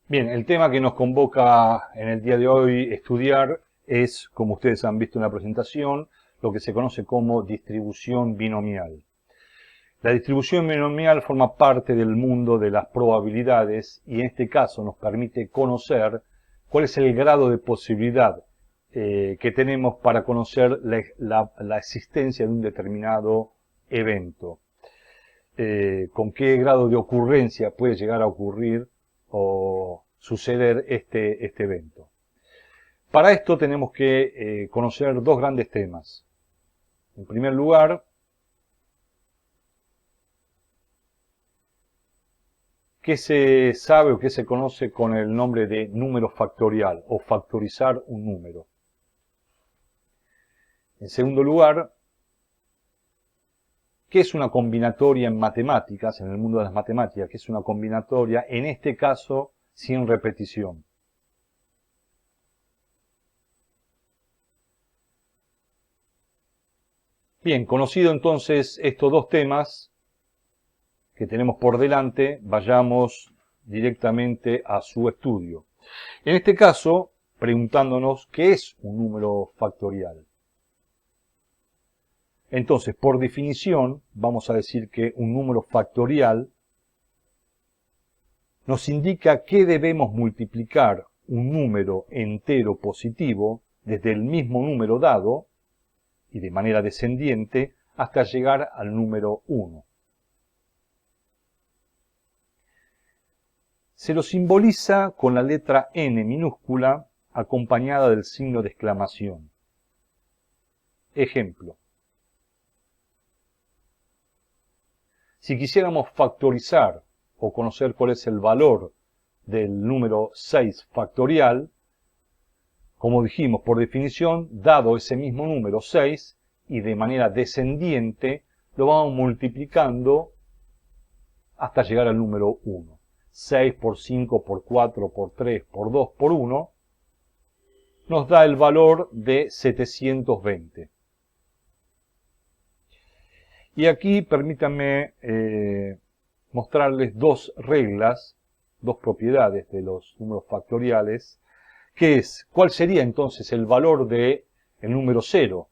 Bien, el tema que nos convoca en el día de hoy estudiar es, como ustedes han visto en la presentación, lo que se conoce como distribución binomial. La distribución binomial forma parte del mundo de las probabilidades y en este caso nos permite conocer cuál es el grado de posibilidad que tenemos para conocer la existencia de un determinado evento. Con qué grado de ocurrencia puede llegar a ocurrir o suceder este evento. Para esto tenemos que conocer dos grandes temas. En primer lugar, ¿qué se sabe o qué se conoce con el nombre de número factorial o factorizar un número? En segundo lugar, ¿qué es una combinatoria en matemáticas, en el mundo de las matemáticas? ¿Qué es una combinatoria? En este caso, sin repetición. Bien, conocido entonces estos dos temas que tenemos por delante, vayamos directamente a su estudio. En este caso, preguntándonos qué es un número factorial. Entonces, por definición, vamos a decir que un número factorial nos indica que debemos multiplicar un número entero positivo desde el mismo número dado y de manera descendiente hasta llegar al número 1. Se lo simboliza con la letra N minúscula acompañada del signo de exclamación. Ejemplo. Si quisiéramos factorizar o conocer cuál es el valor del número 6 factorial, como dijimos por definición, dado ese mismo número 6 y de manera descendiente, lo vamos multiplicando hasta llegar al número 1. 6 por 5 por 4 por 3 por 2 por 1 nos da el valor de 720. Y aquí permítanme mostrarles dos reglas, dos propiedades de los números factoriales, que es, ¿cuál sería entonces el valor del número 0?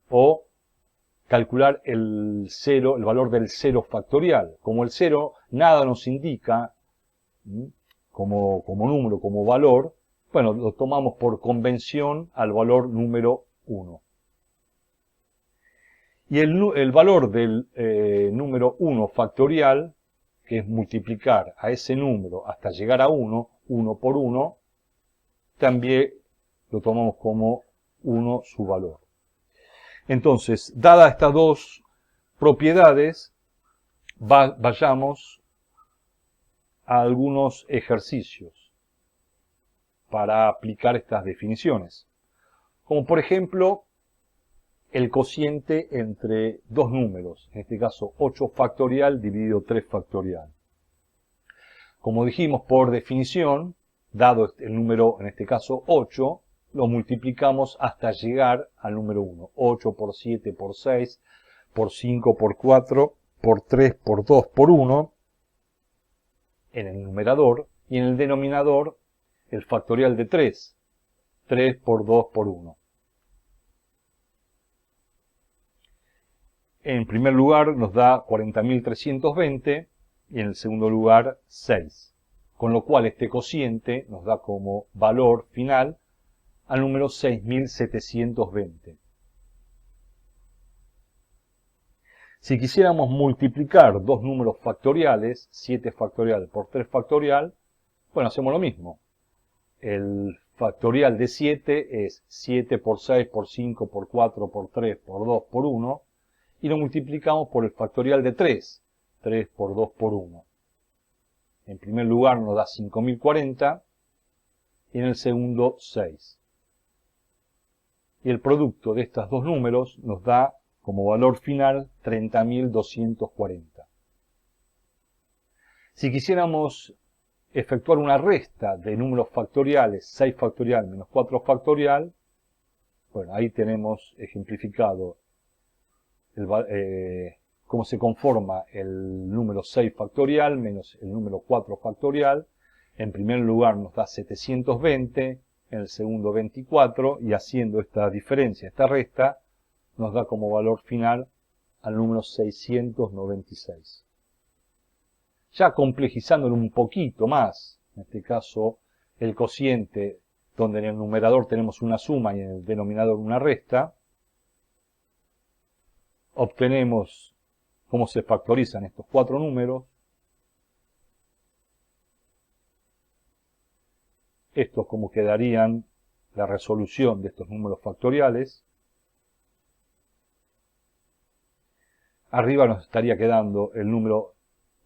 O calcular el valor del 0 factorial. Como el 0 nada nos indica como número, como valor, bueno, lo tomamos por convención al valor número 1. Y el valor del número 1 factorial, que es multiplicar a ese número hasta llegar a 1, 1 por 1, también lo tomamos como 1 su valor. Entonces, dadas estas dos propiedades, vayamos a algunos ejercicios para aplicar estas definiciones. Como por ejemplo, el cociente entre dos números, en este caso 8 factorial dividido 3 factorial. Como dijimos por definición, dado el número, en este caso 8, lo multiplicamos hasta llegar al número 1. 8 por 7 por 6, por 5 por 4, por 3 por 2 por 1, en el numerador, y en el denominador el factorial de 3. 3 por 2 por 1. En primer lugar nos da 40.320 y en el segundo lugar 6. Con lo cual este cociente nos da como valor final al número 6.720. Si quisiéramos multiplicar dos números factoriales, 7 factorial por 3 factorial, bueno, hacemos lo mismo. El factorial de 7 es 7 por 6 por 5 por 4 por 3 por 2 por 1, y lo multiplicamos por el factorial de 3, 3 por 2 por 1. En primer lugar nos da 5040 y en el segundo 6. Y el producto de estos dos números nos da como valor final 30.240. Si quisiéramos efectuar una resta de números factoriales, 6 factorial menos 4 factorial, bueno, ahí tenemos ejemplificado cómo se conforma el número 6 factorial menos el número 4 factorial, En primer lugar nos da 720, en el segundo 24, y haciendo esta diferencia, esta resta, nos da como valor final al número 696. Ya complejizándolo un poquito más, en este caso el cociente, donde en el numerador tenemos una suma y en el denominador una resta, obtenemos cómo se factorizan estos cuatro números. Estos como quedarían la resolución de estos números factoriales. Arriba nos estaría quedando el número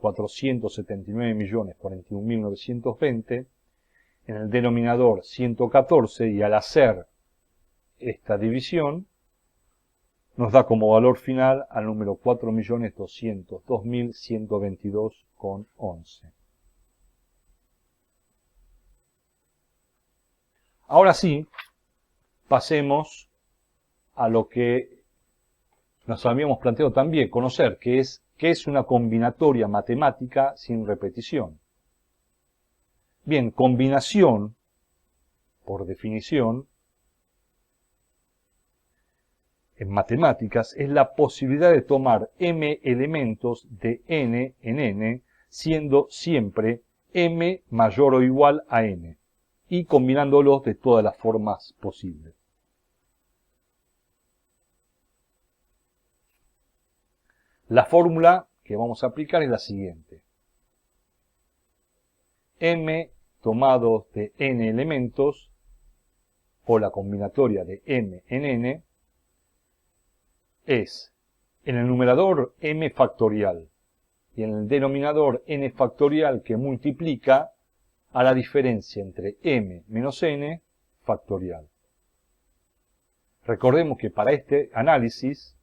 479.041.920. En el denominador 114, y al hacer esta división nos da como valor final al número 4.202.122,11. Ahora sí, pasemos a lo que nos habíamos planteado también, conocer qué es una combinatoria matemática sin repetición. Bien, combinación, por definición, en matemáticas, es la posibilidad de tomar m elementos de n en n, siendo siempre m mayor o igual a n, y combinándolos de todas las formas posibles. La fórmula que vamos a aplicar es la siguiente. M tomados de n elementos, o la combinatoria de m en n, es en el numerador m factorial y en el denominador n factorial que multiplica a la diferencia entre m menos n factorial. Recordemos que para este análisis,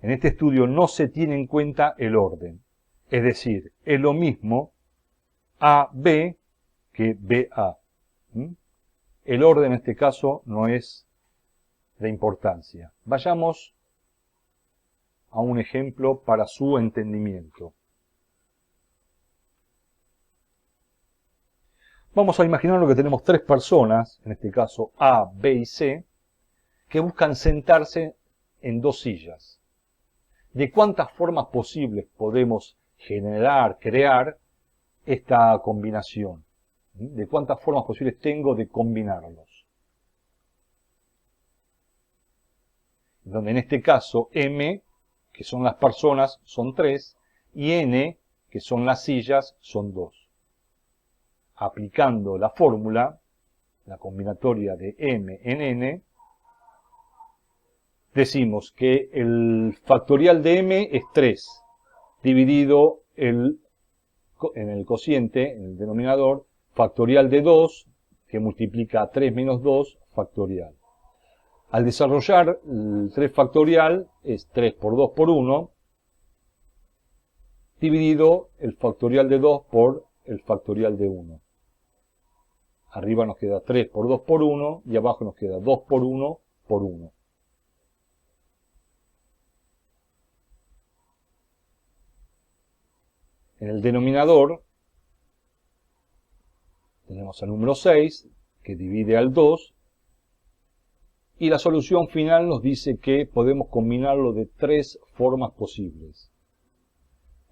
en este estudio no se tiene en cuenta el orden. Es decir, es lo mismo AB que BA. El orden en este caso no es de importancia. Vayamos a un ejemplo para su entendimiento. Vamos a imaginar que tenemos tres personas, en este caso A, B y C, que buscan sentarse en dos sillas. ¿De cuántas formas posibles podemos generar, crear esta combinación? ¿De cuántas formas posibles tengo de combinarlos? Donde en este caso M, que son las personas, son 3, y N, que son las sillas, son 2. Aplicando la fórmula, la combinatoria de M en N, decimos que el factorial de M es 3, dividido en el cociente, en el denominador, factorial de 2, que multiplica a 3 menos 2, factorial. Al desarrollar el 3 factorial es 3 por 2 por 1, dividido el factorial de 2 por el factorial de 1. Arriba nos queda 3 por 2 por 1 y abajo nos queda 2 por 1 por 1. En el denominador tenemos el número 6 que divide al 2 y la solución final nos dice que podemos combinarlo de 3 formas posibles.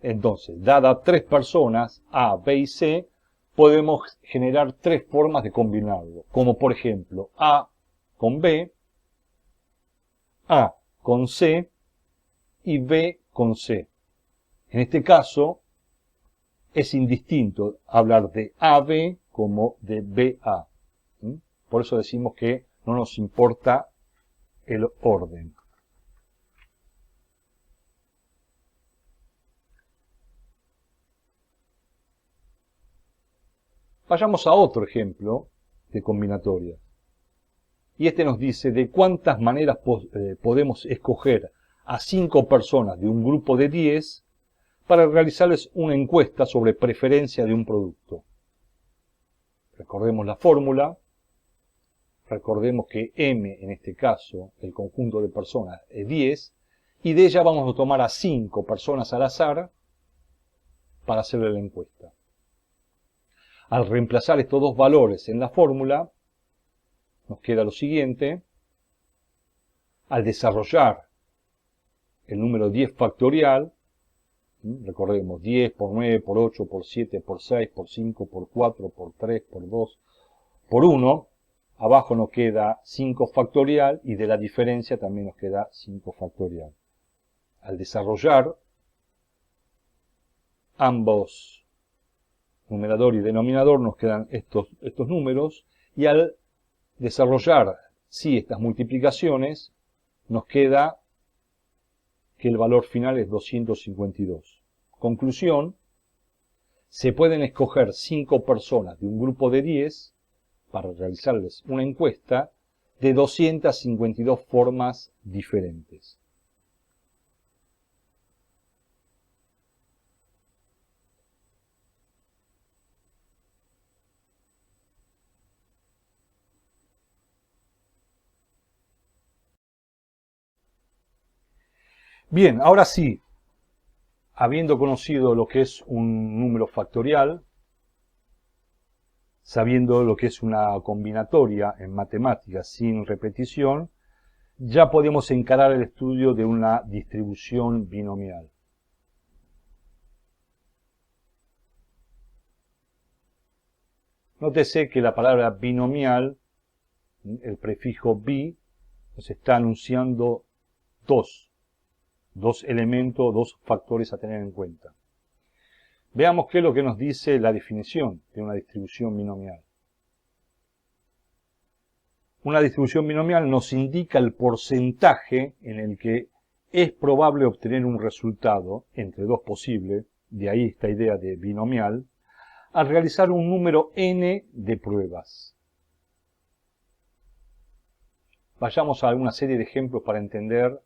Entonces, dadas 3 personas, A, B y C, podemos generar 3 formas de combinarlo, como por ejemplo A con B, A con C y B con C. En este caso, es indistinto hablar de AB como de BA. Por eso decimos que no nos importa el orden. Vayamos a otro ejemplo de combinatoria. Y este nos dice de cuántas maneras podemos escoger a 5 personas de un grupo de 10 para realizarles una encuesta sobre preferencia de un producto. Recordemos la fórmula. Recordemos que M, en este caso, el conjunto de personas, es 10, y de ella vamos a tomar a 5 personas al azar para hacerle la encuesta. Al reemplazar estos dos valores en la fórmula, nos queda lo siguiente. Al desarrollar el número 10 factorial, recordemos 10 por 9, por 8, por 7, por 6, por 5, por 4, por 3, por 2, por 1, abajo nos queda 5 factorial y de la diferencia también nos queda 5 factorial. Al desarrollar ambos, numerador y denominador, nos quedan estos números, y al desarrollar estas multiplicaciones, nos queda que el valor final es 252. Conclusión: se pueden escoger 5 personas de un grupo de 10 para realizarles una encuesta de 252 formas diferentes. Bien, ahora sí, habiendo conocido lo que es un número factorial, sabiendo lo que es una combinatoria en matemáticas sin repetición, ya podemos encarar el estudio de una distribución binomial. Nótese que la palabra binomial, el prefijo bi, nos está anunciando dos elementos, dos factores a tener en cuenta. Veamos qué es lo que nos dice la definición de una distribución binomial. Una distribución binomial nos indica el porcentaje en el que es probable obtener un resultado entre dos posibles, de ahí esta idea de binomial, al realizar un número n de pruebas. Vayamos a una serie de ejemplos para entender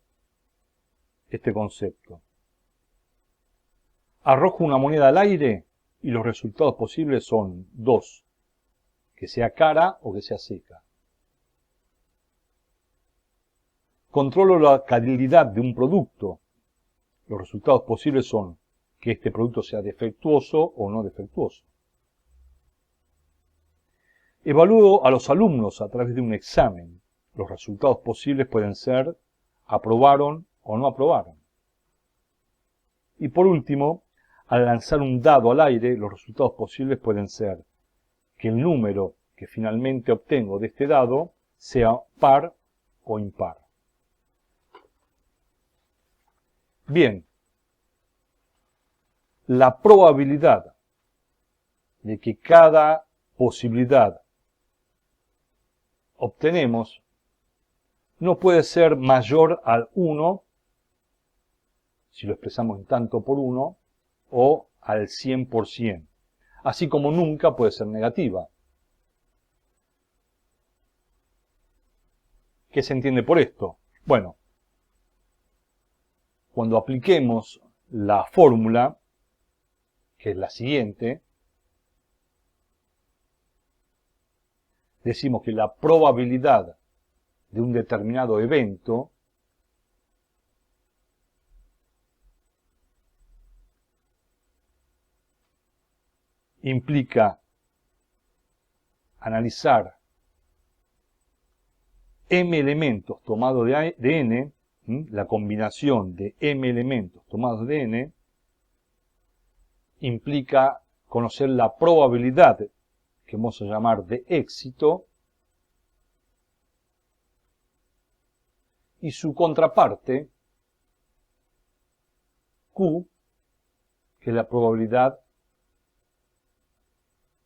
este concepto. Arrojo una moneda al aire y los resultados posibles son 2, que sea cara o que sea seca. Controlo la calidad de un producto. Los resultados posibles son que este producto sea defectuoso o no defectuoso. Evalúo a los alumnos a través de un examen. Los resultados posibles pueden ser aprobaron o no aprobaron. Y por último, al lanzar un dado al aire, los resultados posibles pueden ser que el número que finalmente obtengo de este dado sea par o impar. Bien, la probabilidad de que cada posibilidad obtenemos no puede ser mayor al 1, si lo expresamos en tanto por 1, o al 100%, así como nunca puede ser negativa. ¿Qué se entiende por esto? Bueno, cuando apliquemos la fórmula, que es la siguiente, decimos que la probabilidad de un determinado evento implica analizar m elementos tomados de n, la combinación de m elementos tomados de n, implica conocer la probabilidad, que vamos a llamar de éxito, y su contraparte, Q, que es la probabilidad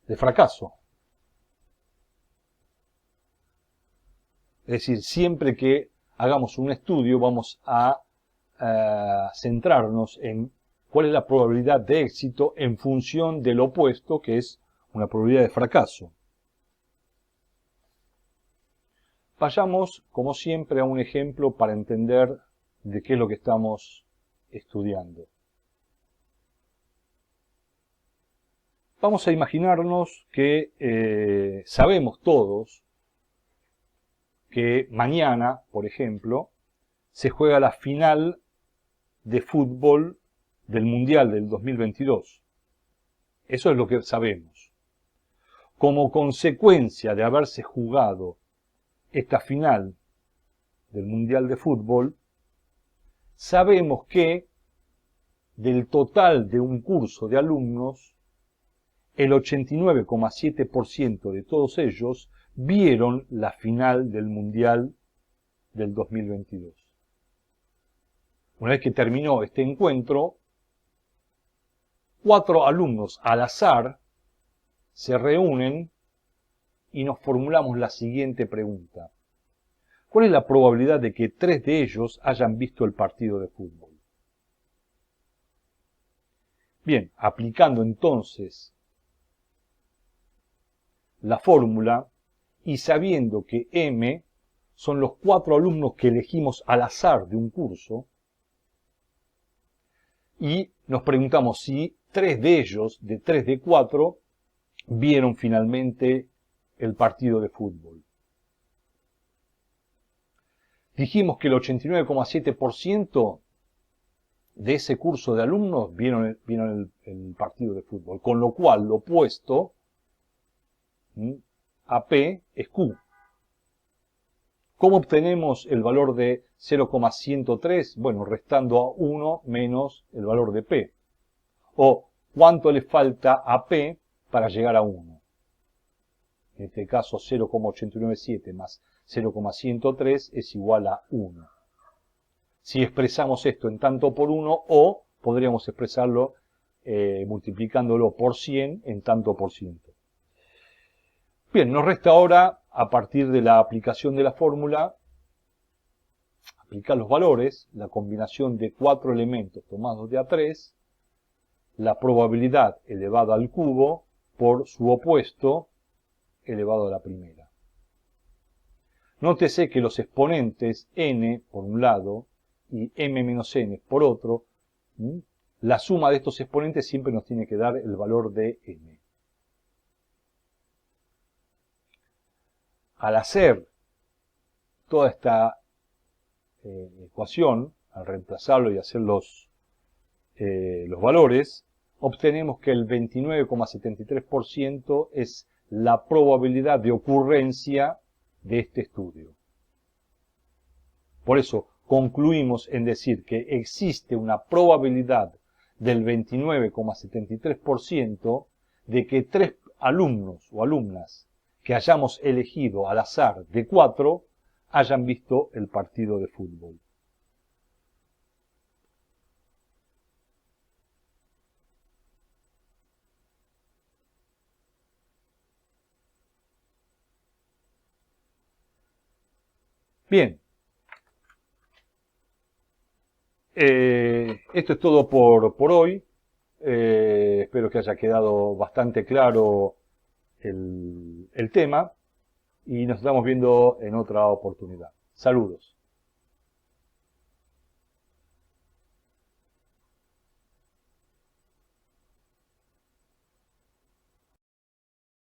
de fracaso. Es decir, siempre que hagamos un estudio vamos a centrarnos en cuál es la probabilidad de éxito en función del opuesto, que es una probabilidad de fracaso. Vayamos, como siempre, a un ejemplo para entender de qué es lo que estamos estudiando. Vamos a imaginarnos que sabemos todos que mañana, por ejemplo, se juega la final de fútbol del Mundial del 2022. Eso es lo que sabemos. Como consecuencia de haberse jugado esta final del Mundial de Fútbol, sabemos que del total de un curso de alumnos, el 89,7% de todos ellos vieron la final del Mundial del 2022. Una vez que terminó este encuentro, 4 alumnos al azar se reúnen y nos formulamos la siguiente pregunta. ¿Cuál es la probabilidad de que 3 de ellos hayan visto el partido de fútbol? Bien, aplicando entonces la fórmula y sabiendo que M son los 4 alumnos que elegimos al azar de un curso, y nos preguntamos si 3 de ellos, de 3 de 4, vieron finalmente el partido de fútbol. Dijimos que el 89,7% de ese curso de alumnos vieron el partido de fútbol, con lo cual lo opuesto a P es Q. ¿Cómo obtenemos el valor de 0,103? Bueno, restando a 1 menos el valor de P. O, ¿cuánto le falta a P para llegar a 1? En este caso, 0,897 más 0,103 es igual a 1. Si expresamos esto en tanto por 1, o podríamos expresarlo multiplicándolo por 100 en tanto por ciento. Bien, nos resta ahora, a partir de la aplicación de la fórmula, aplicar los valores, la combinación de 4 elementos tomados de A3, la probabilidad elevada al cubo por su opuesto elevado a la primera. Nótese que los exponentes n por un lado y m menos n por otro, la suma de estos exponentes siempre nos tiene que dar el valor de m. Al hacer toda esta ecuación, al reemplazarlo y hacer los valores, obtenemos que el 29,73% es la probabilidad de ocurrencia de este estudio. Por eso concluimos en decir que existe una probabilidad del 29,73% de que 3 alumnos o alumnas que hayamos elegido al azar de 4 hayan visto el partido de fútbol. Bien, esto es todo por hoy. Espero que haya quedado bastante claro el tema y nos estamos viendo en otra oportunidad. Saludos.